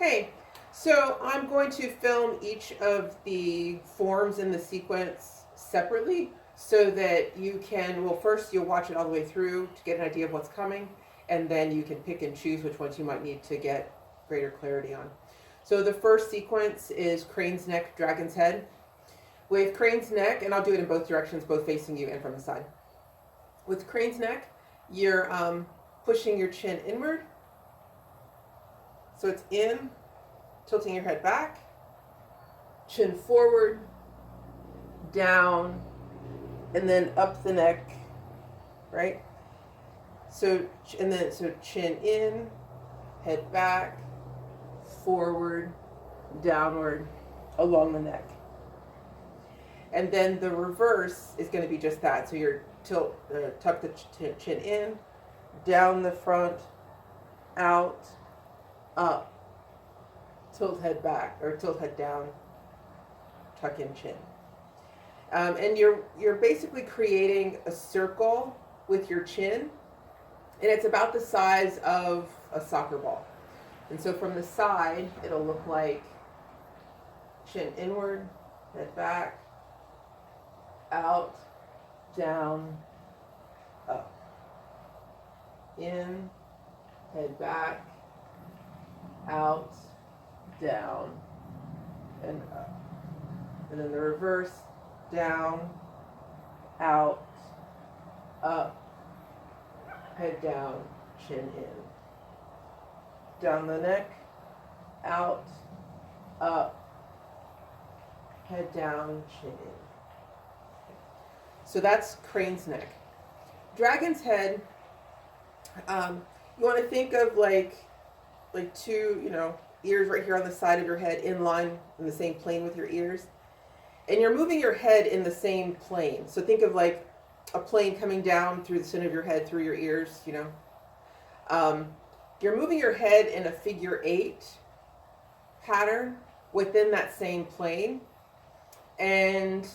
Hey, so I'm going to film each of the forms in the sequence separately so that you can, well, first you'll watch it all the way through to get an idea of what's coming, and then you can pick and choose which ones you might need to get greater clarity on. So the first sequence is crane's neck, dragon's head. With crane's neck, and I'll do it in both directions, both facing you and from the side. With crane's neck, you're pushing your chin inward. So it's in, tilting your head back, chin forward, down, and then up the neck, right? So chin in, head back, forward, downward, along the neck. And then the reverse is going to be just that. So you're tuck the chin in, down the front, out, up, tilt head back or tilt head down, tuck in chin. And you're basically creating a circle with your chin, and it's about the size of a soccer ball. And so from the side, it'll look like chin inward, head back, out, down, up, in, head back, out, down, and up. And then the reverse, down, out, up, head down, chin in. Down the neck, out, up, head down, chin in. So that's crane's neck. Dragon's head, you want to think of like two, ears right here on the side of your head in line in the same plane with your ears. And you're moving your head in the same plane. So think of like a plane coming down through the center of your head, through your ears, You're moving your head in a figure 8 pattern within that same plane. And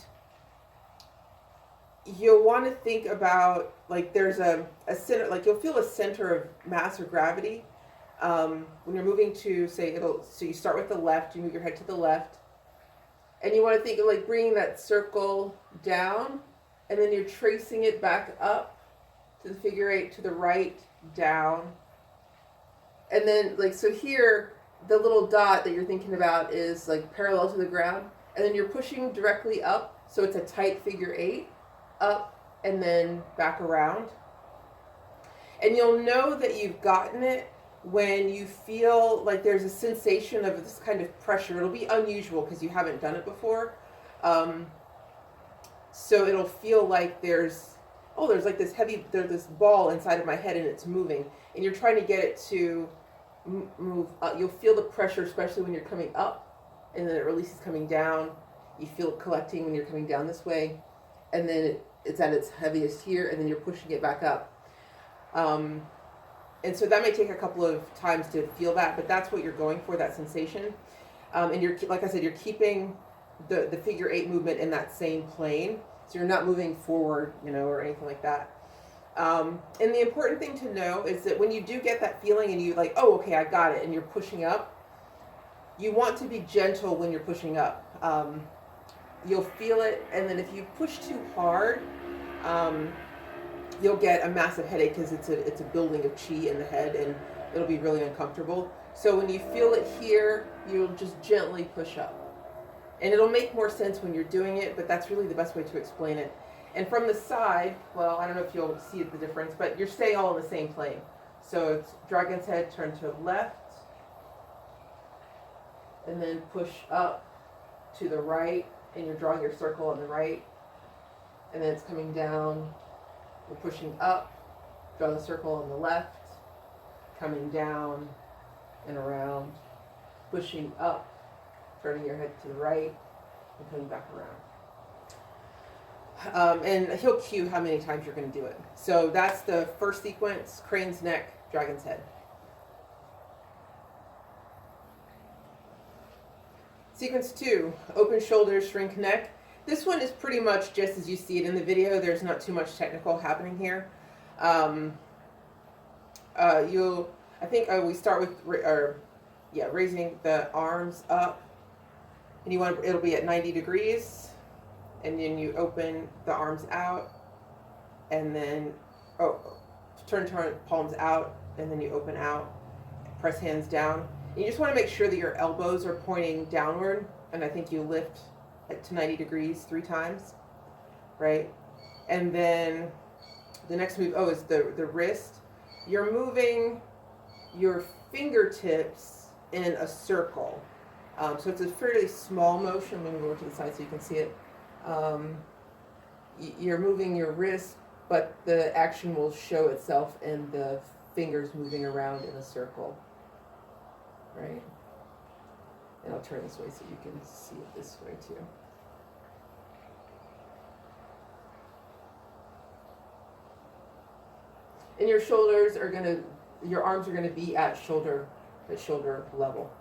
you'll want to think about like there's a center, like you'll feel a center of mass or gravity when you're moving to so you start with the left, you move your head to the left, and you want to think of like bringing that circle down, and then you're tracing it back up to the figure 8 to the right, down, and then like so here the little dot that you're thinking about is like parallel to the ground, and then you're pushing directly up, so it's a tight figure 8. Up and then back around. And you'll know that you've gotten it when you feel like there's a sensation of this kind of pressure. It'll be unusual because you haven't done it before. So it'll feel like there's like there's this ball inside of my head and it's moving. And you're trying to get it to move up. You'll feel the pressure, especially when you're coming up, and then it releases coming down. You feel it collecting when you're coming down this way. And then it's at its heaviest here, and then you're pushing it back up. And so that may take a couple of times to feel that, but that's what you're going for, that sensation. And you're, like I said, you're keeping the figure 8 movement in that same plane. So you're not moving forward, or anything like that. And the important thing to know is that when you do get that feeling and you like, oh, okay, I got it, and you're pushing up, you want to be gentle when you're pushing up. You'll feel it, and then if you push too hard, you'll get a massive headache because it's a building of chi in the head, and it'll be really uncomfortable. So when you feel it here, you'll just gently push up. And it'll make more sense when you're doing it, but that's really the best way to explain it. And from the side, well, I don't know if you'll see the difference, but you're staying all in the same plane. So it's dragon's head, turn to the left, and then push up to the right, and you're drawing your circle on the right, and then it's coming down, you're pushing up, draw the circle on the left, coming down and around, pushing up, turning your head to the right, and coming back around. And he'll cue how many times you're going to do it. So that's the first sequence, crane's neck, dragon's head. Sequence 2, open shoulders, shrink neck. This one is pretty much just as you see it in the video. There's not too much technical happening here. I think we start with, raising the arms up, and it'll be at 90 degrees, and then you open the arms out, and then turn palms out, and then you open out, press hands down. And you just want to make sure that your elbows are pointing downward, and I think you lift to 90 degrees 3 times, right? And then the next move, is the wrist. You're moving your fingertips in a circle. So it's a fairly small motion. Let me go to the side so you can see it. You're moving your wrist, but the action will show itself in the fingers moving around in a circle, right? And I'll turn this way so you can see it this way too. And your arms are gonna be at shoulder level.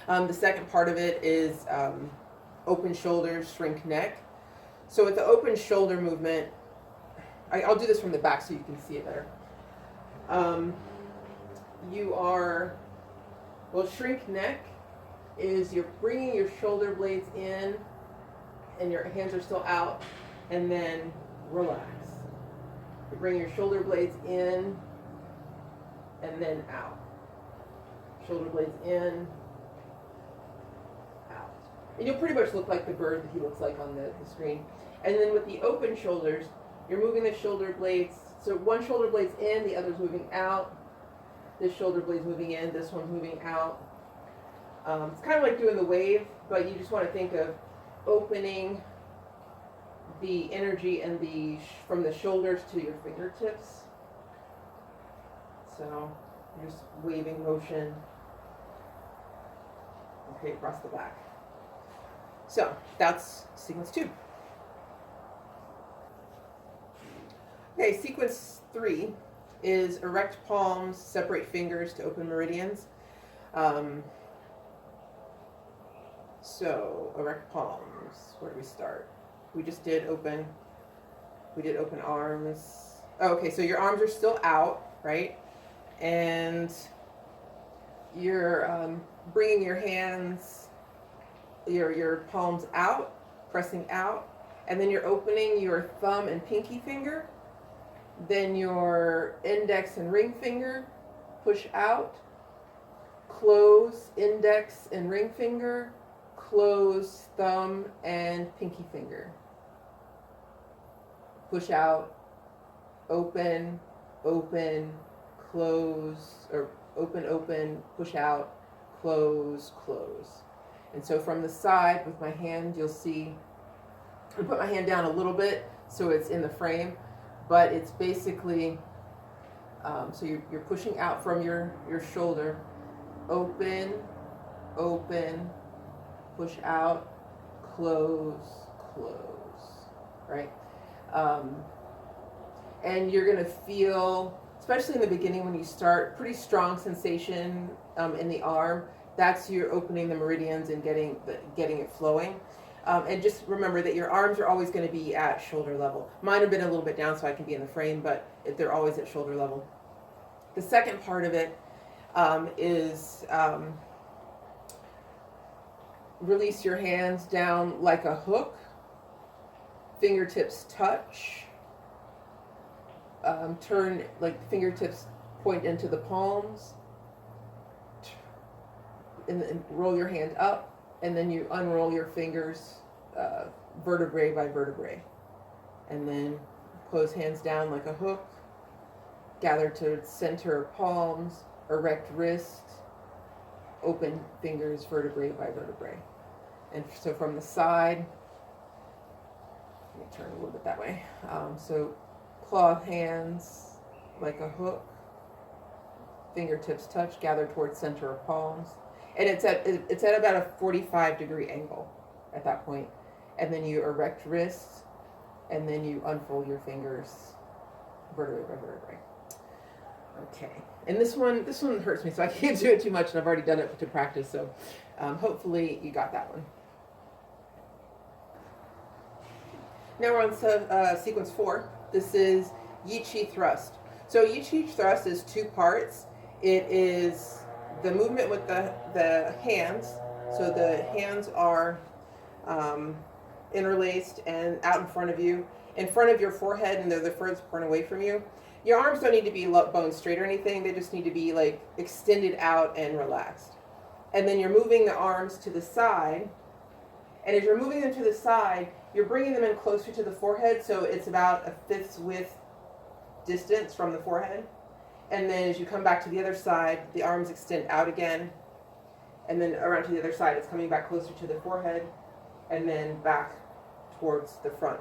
The second part of it is open shoulders, shrink neck. So with the open shoulder movement, I'll do this from the back so you can see it better. Shrink neck is you're bringing your shoulder blades in and your hands are still out, and then relax. You bring your shoulder blades in and then out. Shoulder blades in, out. And you'll pretty much look like the bird that he looks like on the screen. And then with the open shoulders, you're moving the shoulder blades. So one shoulder blade's in, the other's moving out. This shoulder blade's moving in, this one's moving out. It's kind of like doing the wave, but you just want to think of opening the energy and from the shoulders to your fingertips. So you're just waving motion. Okay, across the back. So that's sequence 2. Okay, sequence 3 is erect palms, separate fingers to open meridians. So erect palms, where do we start? We did open arms. Okay, so your arms are still out, right? And you're bringing your hands, your palms out, pressing out, and then you're opening your thumb and pinky finger, then your index and ring finger, push out, close index and ring finger, close thumb and pinky finger. Push out, open, open, close, or open, open, push out, close, close. And so from the side with my hand, you'll see, I put my hand down a little bit so it's in the frame, but it's basically, so you're pushing out from your shoulder, open, open, push out, close, close, right? And you're gonna feel, especially in the beginning when you start, pretty strong sensation in the arm. That's you're opening the meridians and getting it flowing. And just remember that your arms are always going to be at shoulder level. Mine have been a little bit down so I can be in the frame, but they're always at shoulder level. The second part of it is release your hands down like a hook. Fingertips touch. Turn, like the fingertips point into the palms. And roll your hand up. And then you unroll your fingers vertebrae by vertebrae. And then close hands down like a hook. Gather to center palms, erect wrist, open fingers vertebrae by vertebrae. And so from the side, let me turn a little bit that way. So cloth hands like a hook, fingertips touch, gather towards center of palms. And it's at about a 45-degree angle at that point. And then you erect wrists, and then you unfold your fingers vertebrae by vertebrae. Okay. And this one hurts me, so I can't do it too much, and I've already done it to practice, so hopefully you got that one. Now we're on sequence 4. This is Yee Qi Thrust. So Yee Qi Thrust is 2 parts. It is the movement with the hands. So the hands are interlaced and out in front of you, in front of your forehead, and they're the furthest point away from you. Your arms don't need to be bone straight or anything. They just need to be like extended out and relaxed. And then you're moving the arms to the side. And as you're moving them to the side, you're bringing them in closer to the forehead, so it's about a fifth's width distance from the forehead. And then as you come back to the other side, the arms extend out again. And then around to the other side, it's coming back closer to the forehead, and then back towards the front.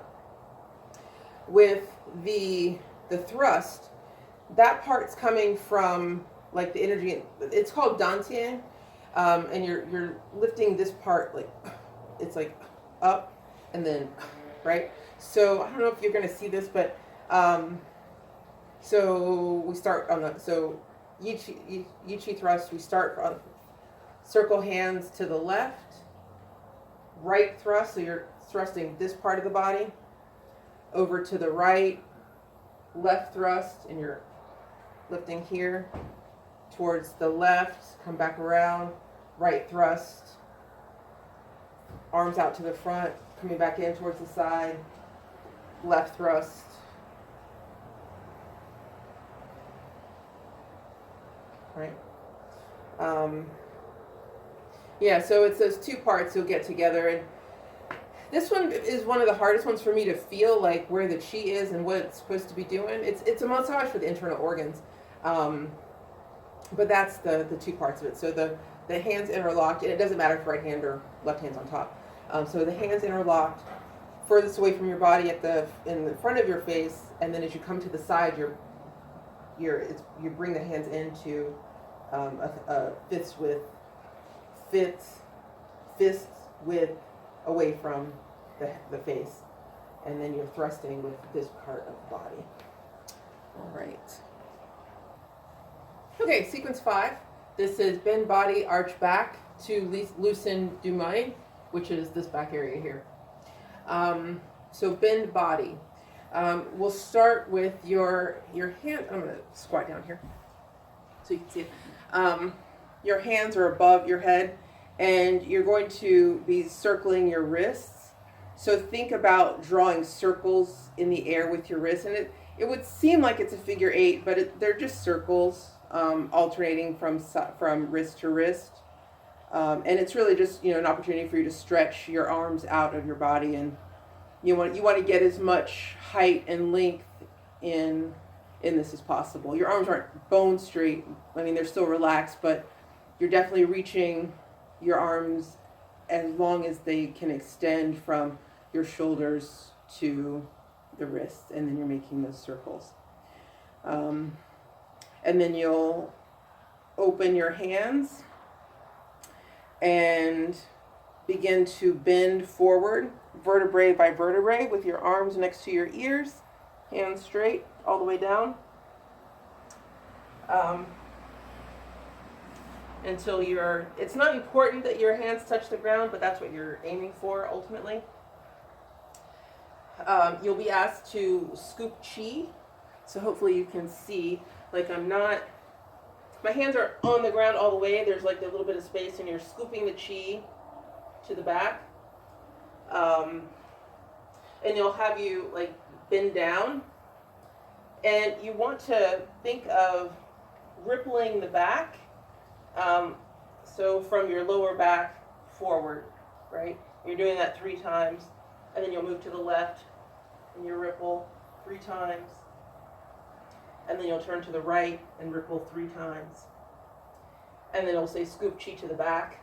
With the thrust, that part's coming from like the energy. It's called Dantien, and you're lifting this part like it's like up and then right. So I don't know if you're going to see this, but so we start on the Yee Qi Thrust. We start on circle hands to the left, right thrust. So you're thrusting this part of the body over to the right. Left thrust, and you're lifting here towards the left, come back around, right thrust, arms out to the front, coming back in towards the side, left thrust, right? Yeah, so it's those two parts you'll get together, and this one is one of the hardest ones for me to feel like where the chi is and what it's supposed to be doing. It's a massage for the internal organs, but that's the two parts of it. So the hands interlocked, and it doesn't matter if right hand or left hand's on top. So the hands interlocked, furthest away from your body in the front of your face, and then as you come to the side, you bring the hands into a fist width away from the face, and then you're thrusting with this part of the body. All right. Okay, sequence 5. This is bend body, arch back to loosen Dumien, which is this back area here. So bend body. We'll start with your hand. I'm going to squat down here so you can see it. Your hands are above your head, and you're going to be circling your wrists. So think about drawing circles in the air with your wrists, and it would seem like it's a figure 8, but they're just circles alternating from wrist to wrist, and it's really just an opportunity for you to stretch your arms out of your body, and you want to get as much height and length in this as possible. Your arms aren't bone straight. I mean, they're still relaxed, but you're definitely reaching your arms as long as they can extend from your shoulders to the wrists, and then you're making those circles. And then you'll open your hands and begin to bend forward, vertebrae by vertebrae, with your arms next to your ears, hands straight all the way down. Until it's not important that your hands touch the ground, but that's what you're aiming for ultimately. You'll be asked to scoop chi, so hopefully you can see, like my hands are on the ground all the way, there's like a little bit of space, and you're scooping the chi to the back. And you'll have you like bend down, and you want to think of rippling the back. So from your lower back forward, right? You're doing that 3 times, and then you'll move to the left, and you ripple 3 times, and then you'll turn to the right and ripple 3 times, and then it'll say scoop chi to the back,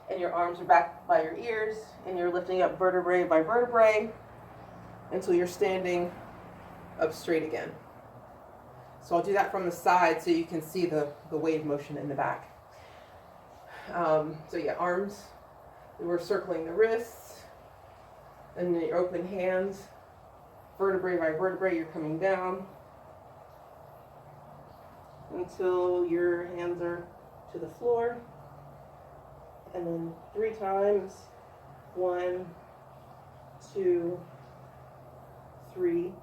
and your arms are back by your ears, and you're lifting up vertebrae by vertebrae until you're standing up straight again. So I'll do that from the side so you can see the wave motion in the back. So yeah, arms, we're circling the wrists, and then your open hands, vertebrae by vertebrae, you're coming down until your hands are to the floor, and then 3 times, 1, 2, 3,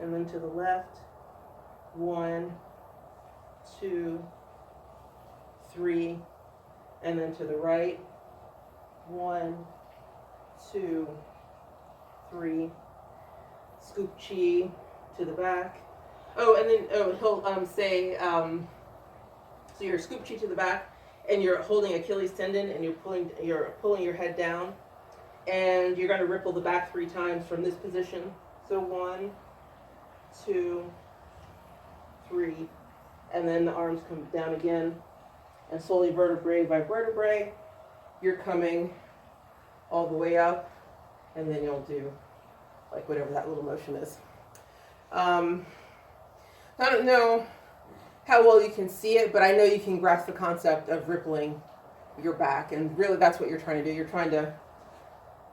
and then to the left, 1, 2, 3, and then to the right. 1, 2, 3. Scoop chi to the back. Oh, and then he'll say, so you're scoop chi to the back, and you're holding Achilles tendon, and you're pulling your head down, and you're going to ripple the back 3 times from this position. So 1, 2, 3, and then the arms come down again, and slowly vertebrae by vertebrae, you're coming all the way up, and then you'll do like whatever that little motion is. I don't know how well you can see it, but I know you can grasp the concept of rippling your back, and really that's what you're trying to do. You're trying to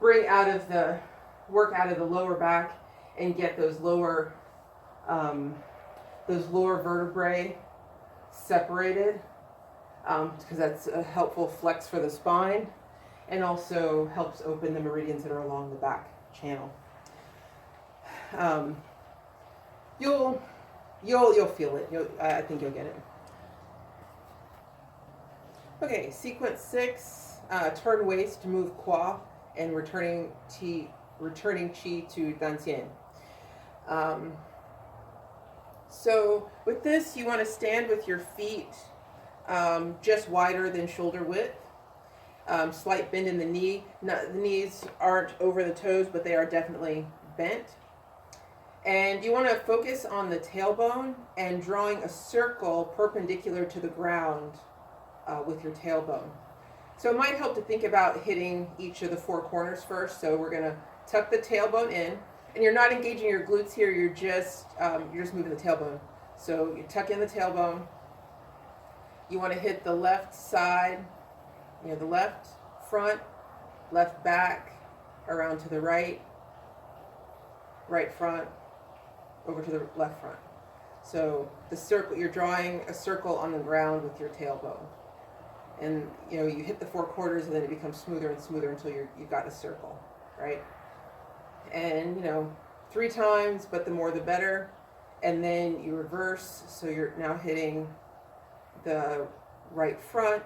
work out of the lower back and get those lower vertebrae separated, because that's a helpful flex for the spine, and also helps open the meridians that are along the back channel. You'll feel it. I think you'll get it. Okay, sequence 6, turn waist to move qua and returning chi to Dantien. So with this, you want to stand with your feet just wider than shoulder width. Slight bend in the knee. The knees aren't over the toes, but they are definitely bent. And you want to focus on the tailbone and drawing a circle perpendicular to the ground with your tailbone. So it might help to think about hitting each of the 4 corners first. So we're going to tuck the tailbone in, and you're not engaging your glutes here. You're just moving the tailbone. So you tuck in the tailbone. You want to hit the left side, the left front, left back, around to the right, right front, over to the left front. So the circle, you're drawing a circle on the ground with your tailbone. And you hit the 4 quarters, and then it becomes smoother and smoother until you've got a circle, right? And 3 times, but the more the better. And then you reverse, so you're now hitting the right front,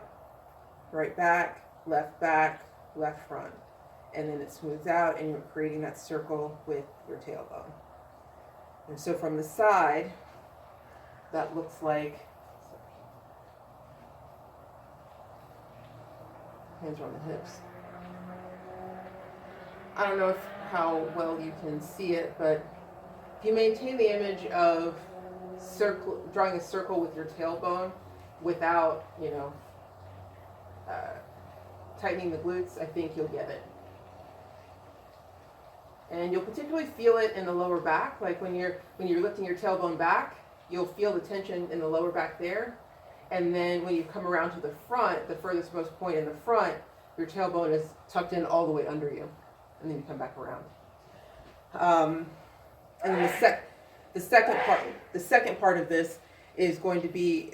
right back, left front. And then it smooths out, and you're creating that circle with your tailbone. And so from the side, that looks like, hands are on the hips. I don't know how well you can see it, but if you maintain the image of drawing a circle with your tailbone without, tightening the glutes, I think you'll get it. And you'll particularly feel it in the lower back, like when you're lifting your tailbone back, you'll feel the tension in the lower back there. And then when you come around to the front, the furthest most point in the front, your tailbone is tucked in all the way under you, and then you come back around. And then the second part of this is going to be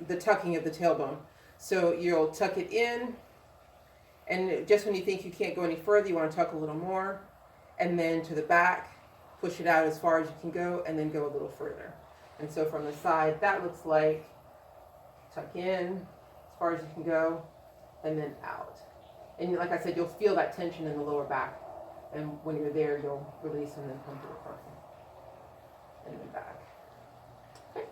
the tucking of the tailbone. So you'll tuck it in, and just when you think you can't go any further, you want to tuck a little more. And then to the back, push it out as far as you can go, and then go a little further. And so from the side, that looks like tuck in as far as you can go, and then out. And like I said, you'll feel that tension in the lower back. And when you're there, you'll release and then come to the front. And then back. Okay.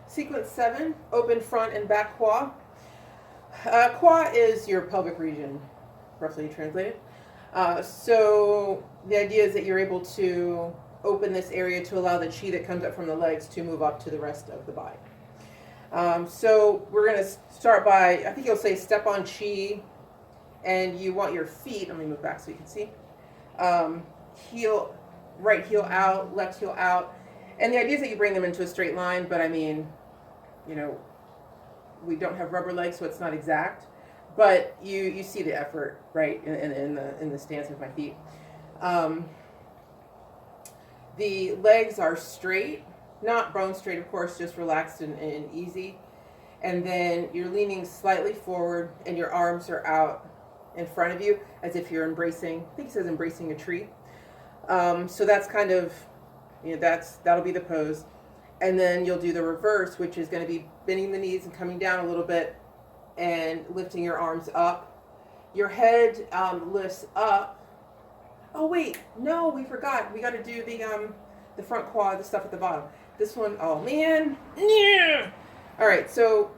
Sequence 7, open front and back qua. Qua is your pelvic region, roughly translated. So the idea is that you're able to open this area to allow the chi that comes up from the legs to move up to the rest of the body. So we're going to start by, I think you'll say step on chi, and you want your feet, let me move back so you can see, right heel out, left heel out. And the idea is that you bring them into a straight line, but I mean, we don't have rubber legs, so it's not exact, but you see the effort, right, in the stance of my feet. The legs are straight, not bone straight, of course, just relaxed and easy. And then you're leaning slightly forward, and your arms are out in front of you as if you're embracing, I think it says embracing a tree. So that's kind of, that'll be the pose. And then you'll do the reverse, which is going to be bending the knees and coming down a little bit and lifting your arms up. Your head lifts up. Oh wait, no, we forgot. We got to do the front quad, the stuff at the bottom. This one, oh man. Yeah. All right, so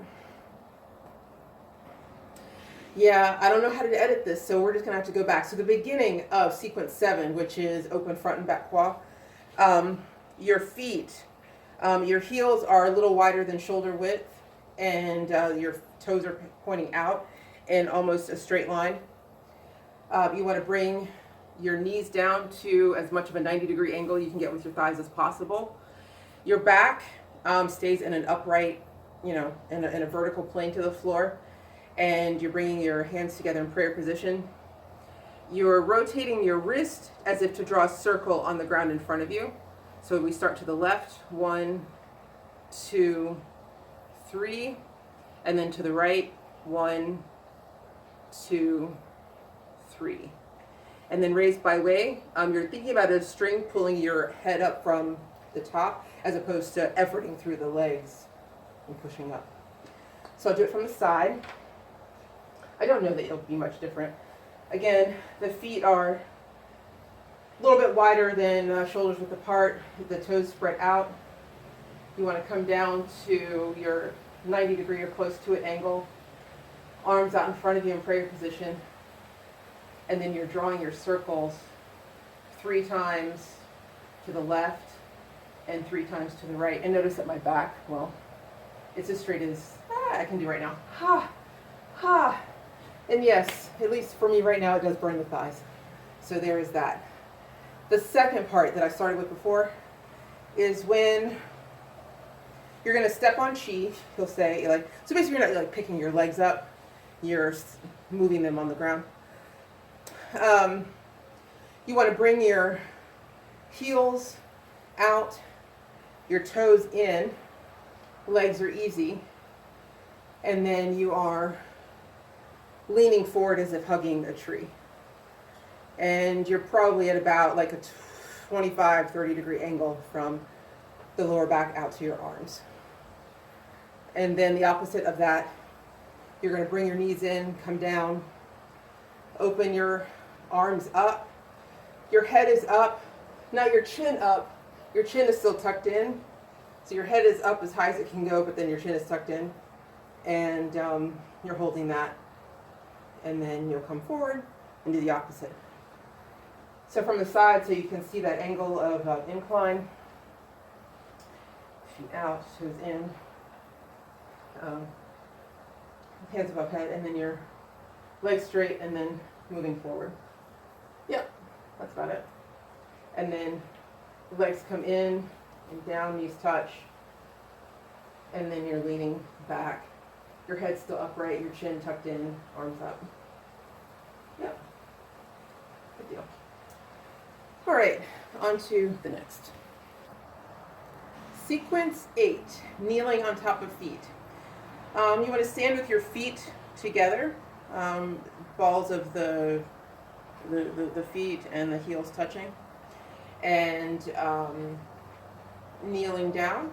yeah, I don't know how to edit this, so we're just gonna have to go back. So the beginning of sequence 7, which is open front and back quad, your feet, your heels are a little wider than shoulder width, and your toes are pointing out in almost a straight line. You want to bring your knees down to as much of a 90-degree angle you can get with your thighs as possible. Your back stays in an upright, in a vertical plane to the floor, and you're bringing your hands together in prayer position. You're rotating your wrist as if to draw a circle on the ground in front of you. So we start to the left, 1, 2, 3, and then to the right, 1, 2, 3. And then raised by way, you're thinking about a string pulling your head up from the top as opposed to efforting through the legs and pushing up. So I'll do it from the side. I don't know that it'll be much different. Again, the feet are a little bit wider than shoulders width apart, the toes spread out. You want to come down to your 90-degree or close to it angle, arms out in front of you in prayer position, and then you're drawing your circles 3 times to the left and 3 times to the right. And notice that my back, well, it's as straight as I can do right now. Ha, ha. And yes, at least for me right now, it does burn the thighs. So there is that. The second part that I started with before is when you're going to step on Qi, he'll say, so basically you're not picking your legs up, you're moving them on the ground. You want to bring your heels out, your toes in, legs are easy, and then you are leaning forward as if hugging a tree. And you're probably at about like a 25, 30-degree angle from the lower back out to your arms. And then the opposite of that, you're going to bring your knees in, come down, open your arms up. Your head is up, not your chin up. Your chin is still tucked in. So your head is up as high as it can go, but then your chin is tucked in. And you're holding that. And then you'll come forward and do the opposite. So from the side, so you can see that angle of incline. Feet out, toes in. Hands above head, and then your legs straight, and then moving forward. Yep, that's about it. And then legs come in and down, knees touch, and then you're leaning back. Your head's still upright, your chin tucked in, arms up. Yep, good deal. All right, on to the next. Sequence 8, kneeling on top of feet. You want to stand with your feet together, balls of the feet and the heels touching, and kneeling down.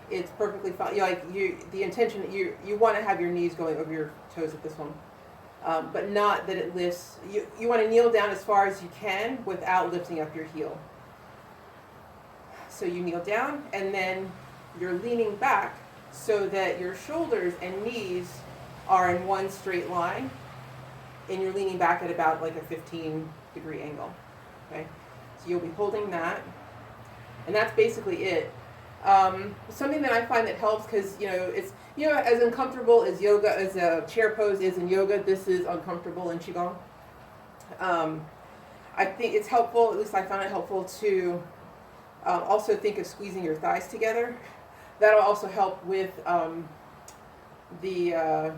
It's perfectly fine. The intention that you want to have your knees going over your toes at this one, but not that it lifts. You want to kneel down as far as you can without lifting up your heel. So you kneel down, and then you're leaning back so that your shoulders and knees are in one straight line, and you're leaning back at about like a 15-degree angle. Okay, so you'll be holding that, and that's basically it. Something that I find that helps, because it's as uncomfortable as yoga, as a chair pose is in yoga, this is uncomfortable in Qigong. I think it's helpful, at least I found it helpful, to also think of squeezing your thighs together. That'll also help with your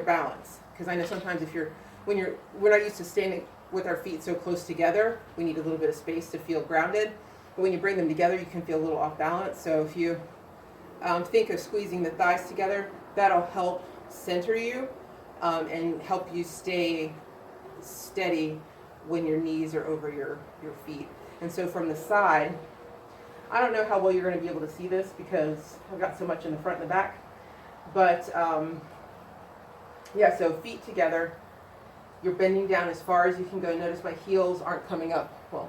balance, because I know sometimes we're not used to standing with our feet so close together, we need a little bit of space to feel grounded. But when you bring them together, you can feel a little off balance. So if you think of squeezing the thighs together, that'll help center you and help you stay steady when your knees are over your feet. And so from the side, I don't know how well you're going to be able to see this because I've got so much in the front and the back. But yeah, so feet together. You're bending down as far as you can go. Notice my heels aren't coming up. Well,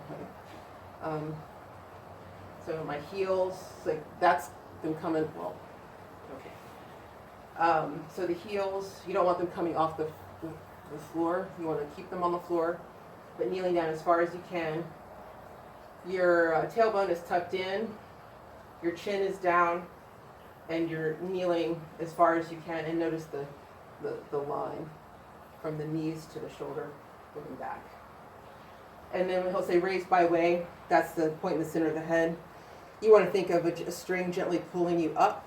so my heels, like that's them coming, well, okay. So the heels, you don't want them coming off the floor. You want to keep them on the floor, but kneeling down as far as you can. Your tailbone is tucked in, your chin is down, and you're kneeling as far as you can. And notice the line from the knees to the shoulder, looking back. And then he'll say raised by way, that's the point in the center of the head. You want to think of a string gently pulling you up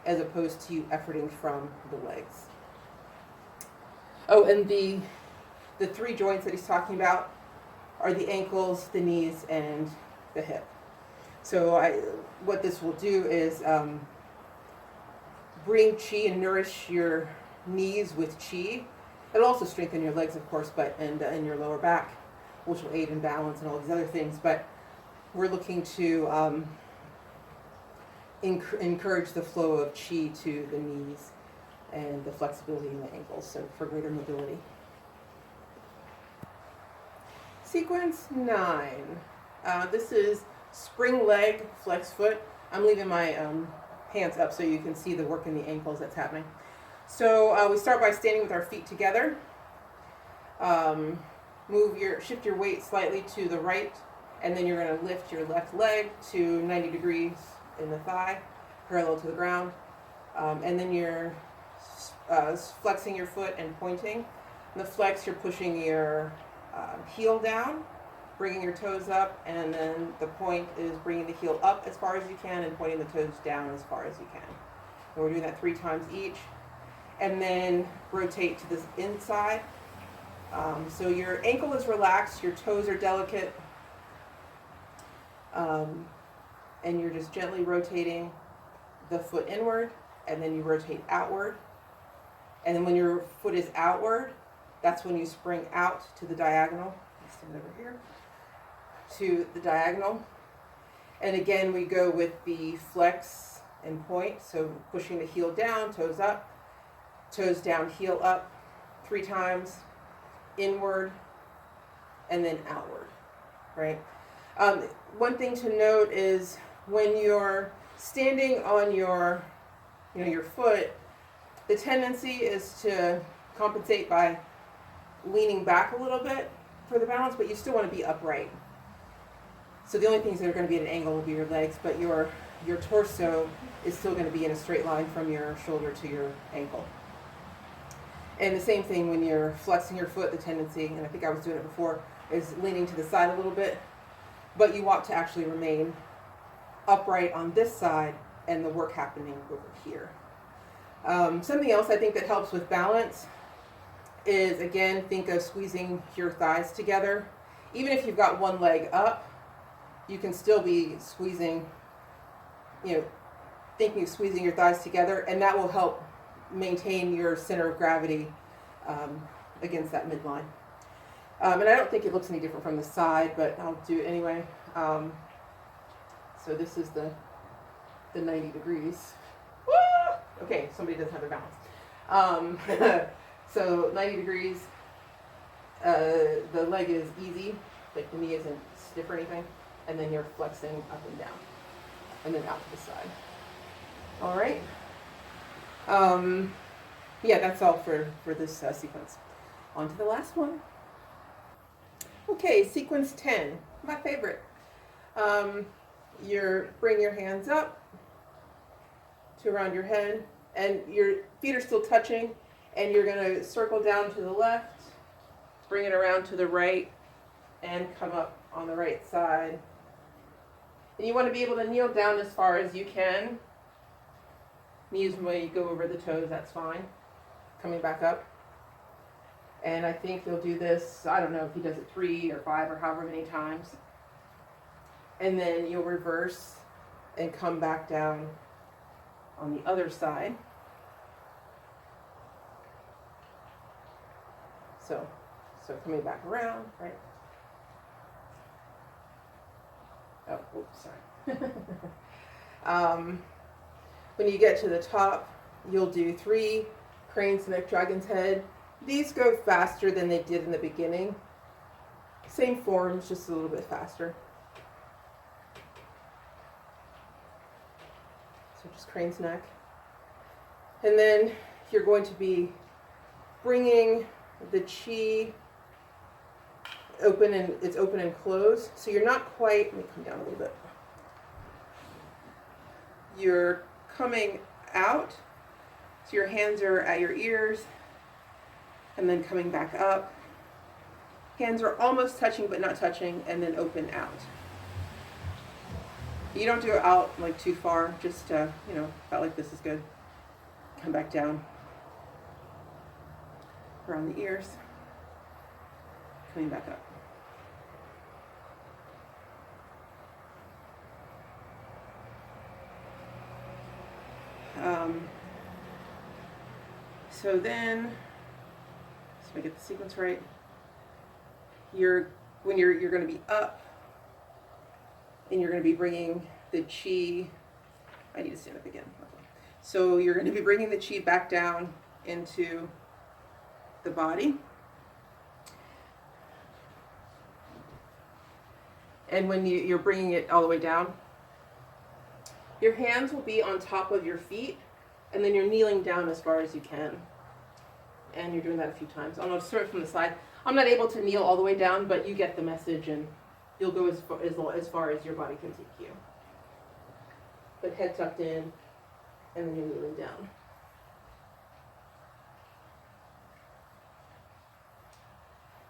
as opposed to you efforting from the legs. Oh, and the three joints that he's talking about are the ankles, the knees, and the hip. So what this will do is bring Qi and nourish your knees with Qi. It'll also strengthen your legs, of course, and your lower back, which will aid in balance and all these other things. But we're looking to encourage the flow of Qi to the knees and the flexibility in the ankles, so for greater mobility. Sequence 9. This is spring leg, flex foot. I'm leaving my hands up so you can see the work in the ankles that's happening. So we start by standing with our feet together. Shift your weight slightly to the right, and then you're going to lift your left leg to 90 degrees in the thigh, parallel to the ground. And then you're flexing your foot and pointing. In the flex, you're pushing your heel down, bringing your toes up, and then the point is bringing the heel up as far as you can and pointing the toes down as far as you can. And we're doing that 3 times each. And then rotate to this inside. So your ankle is relaxed, your toes are delicate, and you're just gently rotating the foot inward, and then you rotate outward. And then when your foot is outward, that's when you spring out to the diagonal. I'll stand over here to the diagonal. And again, we go with the flex and point. So pushing the heel down, toes up, toes down, heel up, 3 times, inward, and then outward, right? One thing to note is when you're standing on your foot, the tendency is to compensate by leaning back a little bit for the balance, but you still want to be upright. So the only things that are going to be at an angle will be your legs, but your torso is still going to be in a straight line from your shoulder to your ankle. And the same thing when you're flexing your foot, the tendency, and I think I was doing it before, is leaning to the side a little bit, but you want to actually remain upright on this side and the work happening over here. Something else I think that helps with balance is, again, think of squeezing your thighs together. Even if you've got one leg up, you can still be squeezing, thinking of squeezing your thighs together, and that will help maintain your center of gravity against that midline. And I don't think it looks any different from the side, but I'll do it anyway. So this is the 90 degrees. Woo! Okay, somebody doesn't have their balance. So 90 degrees, the leg is easy, like the knee isn't stiff or anything, and then you're flexing up and down, and then out to the side. All right. Yeah, that's all for this sequence. On to the last one. Okay, sequence 10, my favorite. Bring your hands up to around your head, and your feet are still touching, and you're going to circle down to the left, bring it around to the right, and come up on the right side. And you want to be able to kneel down as far as you can. Knees when you go over the toes, that's fine. Coming back up. And I think you'll do this, I don't know if he does it 3 or 5 or however many times. And then you'll reverse and come back down on the other side. So coming back around, right? Oh, oops, When you get to the top, you'll do 3 crane's neck, dragon's head. These go faster than they did in the beginning. Same forms, just a little bit faster. So just crane's neck. And then you're going to be bringing the chi open, and it's open and closed. So you're not quite, let me come down a little bit. You're coming out, so your hands are at your ears, and then coming back up. Hands are almost touching but not touching, and then open out. You don't do it out like too far, just about like this is good. Come back down around the ears, coming back up. So then, so I get the sequence right. You're going to be up, and you're going to be bringing the chi. I need to stand up again. Okay. So you're going to be bringing the chi back down into the body. And when you're bringing it all the way down, your hands will be on top of your feet, and then you're kneeling down as far as you can. And you're doing that a few times. I'll start from the side. I'm not able to kneel all the way down, but you get the message, and you'll go as far as your body can take you. But head tucked in, and then you're kneeling down.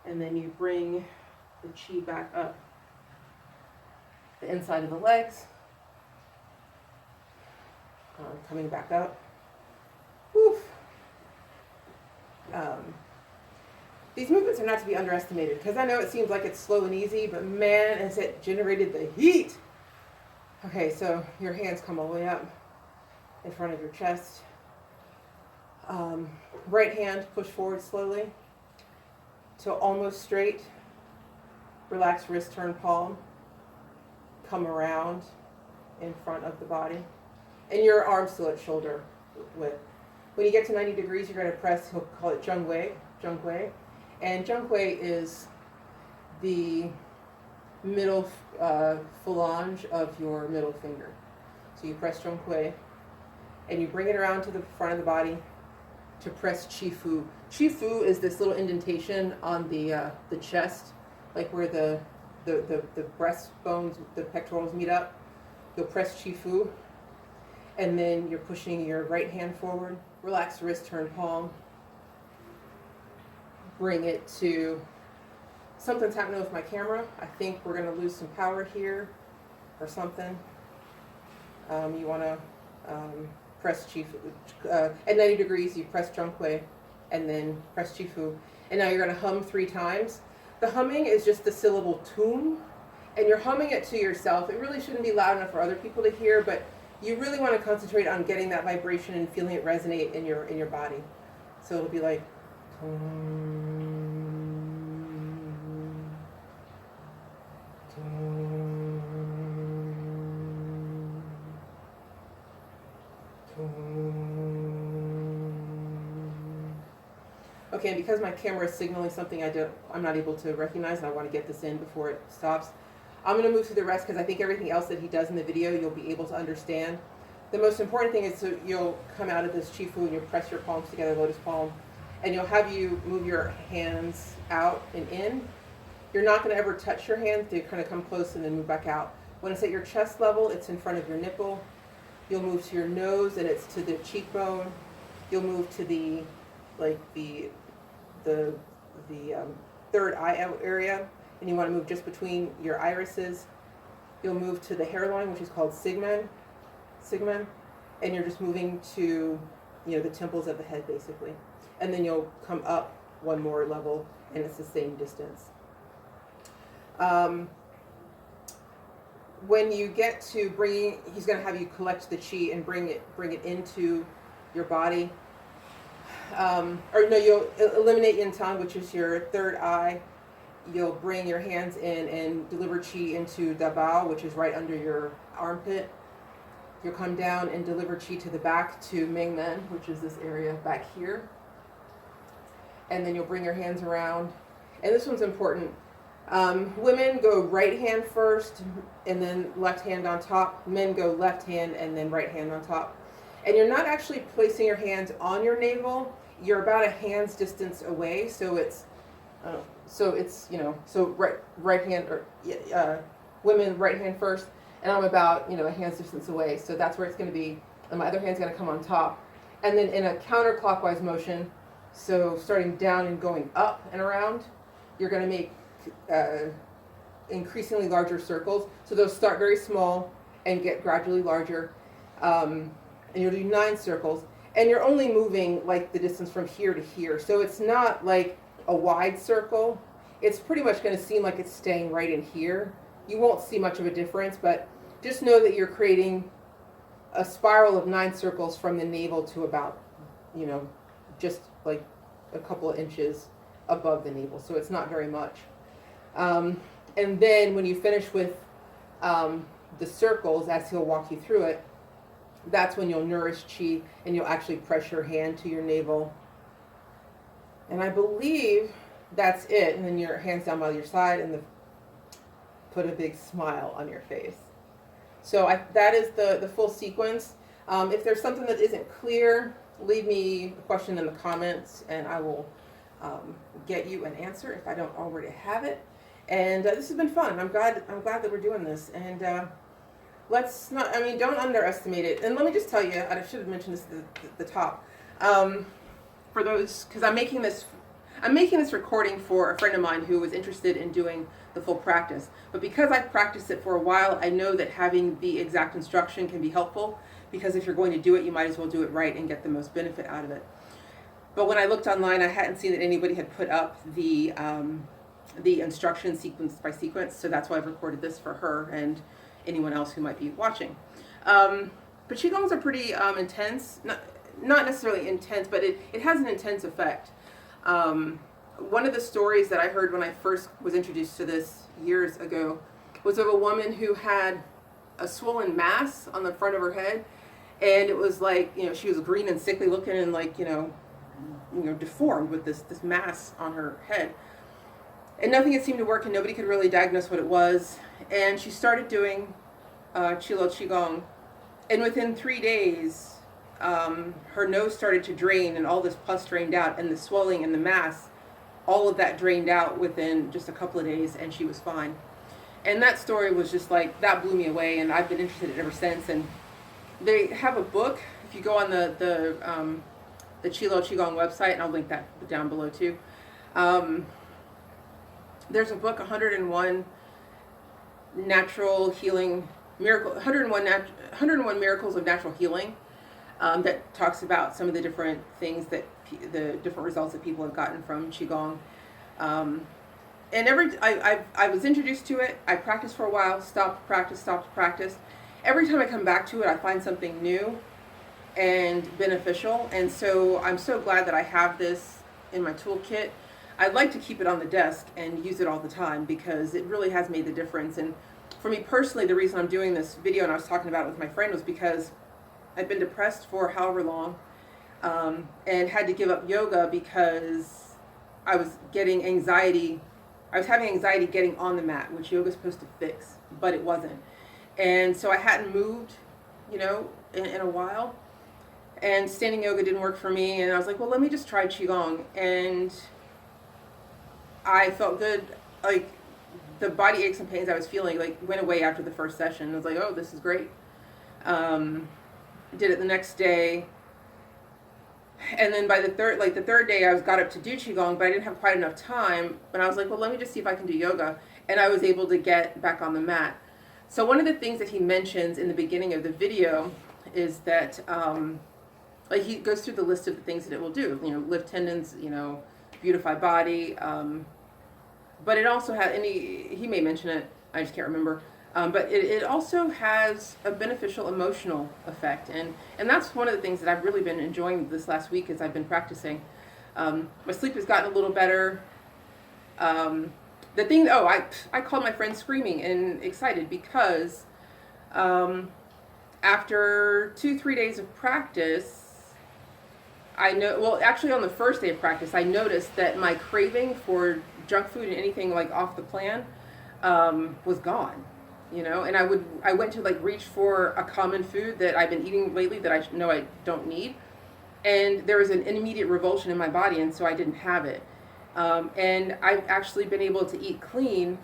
And then you bring the chi back up the inside of the legs, coming back up. Woof. These movements are not to be underestimated, because I know it seems like it's slow and easy, but man, has it generated the heat. Okay, so your hands come all the way up in front of your chest. Right hand, push forward slowly to almost straight. Relax wrist, turn palm. Come around in front of the body. And your arms still at shoulder width. When you get to 90 degrees, you're going to press, he'll call it zhenghui. And zhenghui is the middle phalange of your middle finger. So you press zhenghui, and you bring it around to the front of the body to press qi fu. Qi fu is this little indentation on the chest, like where the breastbones, the pectorals meet up. You'll press qi fu, and then you're pushing your right hand forward. Relax wrist, turn palm. Bring it to, something's happening with my camera. I think we're going to lose some power here or something. You want to press qi fu. At 90 degrees, you press zhenghui and then press qi fu. And now you're going to hum 3 times. The humming is just the syllable tum, and you're humming it to yourself. It really shouldn't be loud enough for other people to hear, but you really want to concentrate on getting that vibration and feeling it resonate in your body. So it'll be like okay, and because my camera is signaling something I'm not able to recognize, and I want to get this in before it stops, I'm going to move through the rest, because I think everything else that he does in the video you'll be able to understand. The most important thing is, so you'll come out of this qi fu and you'll press your palms together, lotus palm, and you'll have you move your hands out and in. You're not going to ever touch your hands. They kind of come close and then move back out. When it's at your chest level, it's in front of your nipple. You'll move to your nose, and it's to the cheekbone. You'll move to the third eye area, and you want to move just between your irises. You'll move to the hairline, which is called sigmen, and you're just moving to the temples of the head, basically. And then you'll come up one more level, and it's the same distance. When you get to bringing, he's going to have you collect the chi and bring it into your body. You'll eliminate yin tang, which is your third eye, you'll bring your hands in and deliver Qi into Da Bao, which is right under your armpit. You'll come down and deliver Qi to the back to Ming Men, which is this area back here. And then you'll bring your hands around. And this one's important. Women go right hand first and then left hand on top. Men go left hand and then right hand on top. And you're not actually placing your hands on your navel. You're about a hand's distance away. So it's right hand, or women right hand first. And I'm about, a hand's distance away. So that's where it's going to be. And my other hand's going to come on top. And then in a counterclockwise motion, so starting down and going up and around, you're going to make increasingly larger circles. So they'll start very small and get gradually larger. And you'll do 9 circles. And you're only moving like the distance from here to here. So it's not like a wide circle. It's pretty much going to seem like it's staying right in here. You won't see much of a difference, but just know that you're creating a spiral of 9 circles from the navel to about, just like a couple of inches above the navel. So it's not very much. And then when you finish with the circles, as he'll walk you through it, that's when you'll nourish Qi and you'll actually press your hand to your navel. And I believe that's it. And then your hands down by your side and put a big smile on your face. So that is the full sequence. If there's something that isn't clear, leave me a question in the comments and I will get you an answer if I don't already have it. And this has been fun. I'm glad that we're doing this. And don't underestimate it. And let me just tell you, I should have mentioned this at the top. For those, because I'm making this recording for a friend of mine who was interested in doing the full practice. But because I've practiced it for a while, I know that having the exact instruction can be helpful, because if you're going to do it, you might as well do it right and get the most benefit out of it. But when I looked online, I hadn't seen that anybody had put up the instruction sequence by sequence, so that's why I've recorded this for her and anyone else who might be watching. But Qigongs are pretty intense, not necessarily intense, but it has an intense effect. One of the stories that I heard when I first was introduced to this years ago was of a woman who had a swollen mass on the front of her head, and it was like, she was green and sickly looking and like, deformed with this mass on her head. And nothing had seemed to work and nobody could really diagnose what it was. And she started doing Chilel Qigong, and within 3 days, her nose started to drain and all this pus drained out, and the swelling and the mass, all of that drained out within just a couple of days, and she was fine. And that story was just like, that blew me away, and I've been interested in it ever since. And they have a book, if you go on the Chilel Qigong website, and I'll link that down below too. There's a book, 101 Natural Healing Miracle, 101 Miracles of Natural Healing, that talks about some of the different things the different results that people have gotten from Qigong. And I was introduced to it, I practiced for a while, stopped to practice. Every time I come back to it, I find something new and beneficial. And so I'm so glad that I have this in my toolkit. I'd like to keep it on the desk and use it all the time, because it really has made the difference. And for me personally, the reason I'm doing this video, and I was talking about it with my friend, was because I'd been depressed for however long, and had to give up yoga because I was getting anxiety. I was having anxiety getting on the mat, which yoga is supposed to fix, but it wasn't. And so I hadn't moved, in a while. And standing yoga didn't work for me. And I was like, well, let me just try Qigong. And I felt good. Like, the body aches and pains I was feeling, went away after the first session. I was like, oh, this is great. Did it the next day. And then by the third day, I got up to do Qigong, but I didn't have quite enough time. But I was like, well, let me just see if I can do yoga. And I was able to get back on the mat. So one of the things that he mentions in the beginning of the video is that, he goes through the list of the things that it will do. Lift tendons, beautify body. But it also has, and he may mention it, I just can't remember. But it also has a beneficial emotional effect. And that's one of the things that I've really been enjoying this last week as I've been practicing. My sleep has gotten a little better. The thing, oh, I called my friend screaming and excited because after 2-3 days of practice, well, actually on the first day of practice, I noticed that my craving for junk food and anything like off the plan was gone, you know, and I went to like reach for a common food that I've been eating lately that I know I don't need. And there was an immediate revulsion in my body, and so I didn't have it. And I've actually been able to eat clean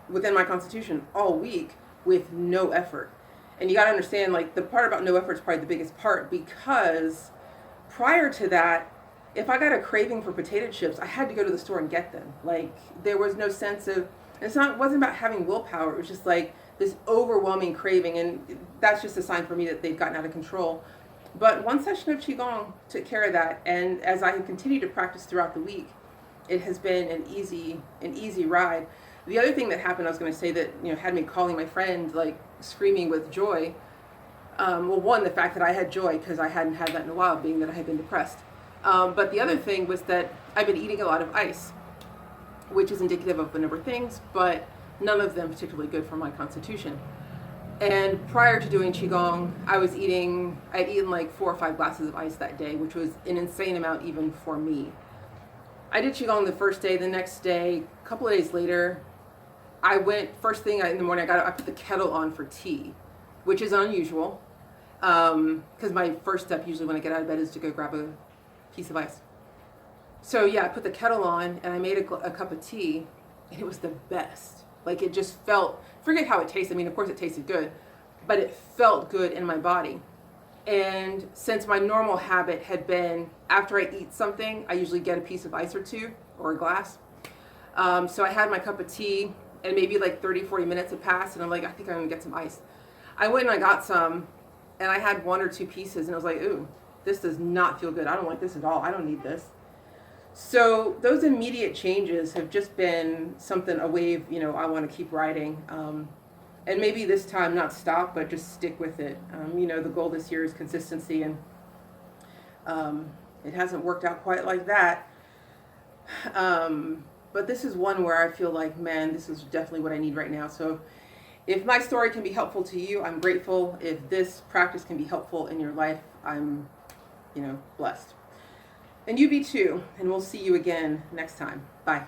within my constitution all week with no effort. And you got to understand, like, the part about no effort is probably the biggest part, because prior to that, if I got a craving for potato chips, I had to go to the store and get them. Like, there was no sense of, it wasn't about having willpower. It was just like this overwhelming craving, and that's just a sign for me that they've gotten out of control. But one session of Qigong took care of that, and as I have continued to practice throughout the week, it has been an easy ride. The other thing that happened, I was going to say that, you know, had me calling my friend, like, screaming with joy. Well, one, the fact that I had joy, because I hadn't had that in a while, being that I had been depressed. But the other thing was that I've been eating a lot of ice, which is indicative of a number of things, but none of them particularly good for my constitution. And prior to doing Qigong, I'd eaten like 4 or 5 glasses of ice that day, which was an insane amount even for me. I did Qigong the first day. The next day, a couple of days later, first thing in the morning, I put the kettle on for tea, which is unusual, because my first step usually when I get out of bed is to go grab a piece of ice. So yeah, I put the kettle on and I made a cup of tea, and it was the best. Like, it just felt, forget how it tasted. I mean, of course it tasted good, but it felt good in my body. And since my normal habit had been, after I eat something, I usually get a piece of ice or two, or a glass. So I had my cup of tea, and maybe like 30-40 minutes had passed, and I'm like, I think I'm gonna get some ice. I went and I got some, and I had 1 or 2 pieces, and I was like, ooh, this does not feel good. I don't like this at all. I don't need this. So those immediate changes have just been something, a wave, you know, I want to keep riding. And maybe this time not stop, but just stick with it. You know, the goal this year is consistency, and it hasn't worked out quite like that. But this is one where I feel like, man, this is definitely what I need right now. So if my story can be helpful to you, I'm grateful. If this practice can be helpful in your life, I'm, you know, blessed. And you be too, and we'll see you again next time. Bye.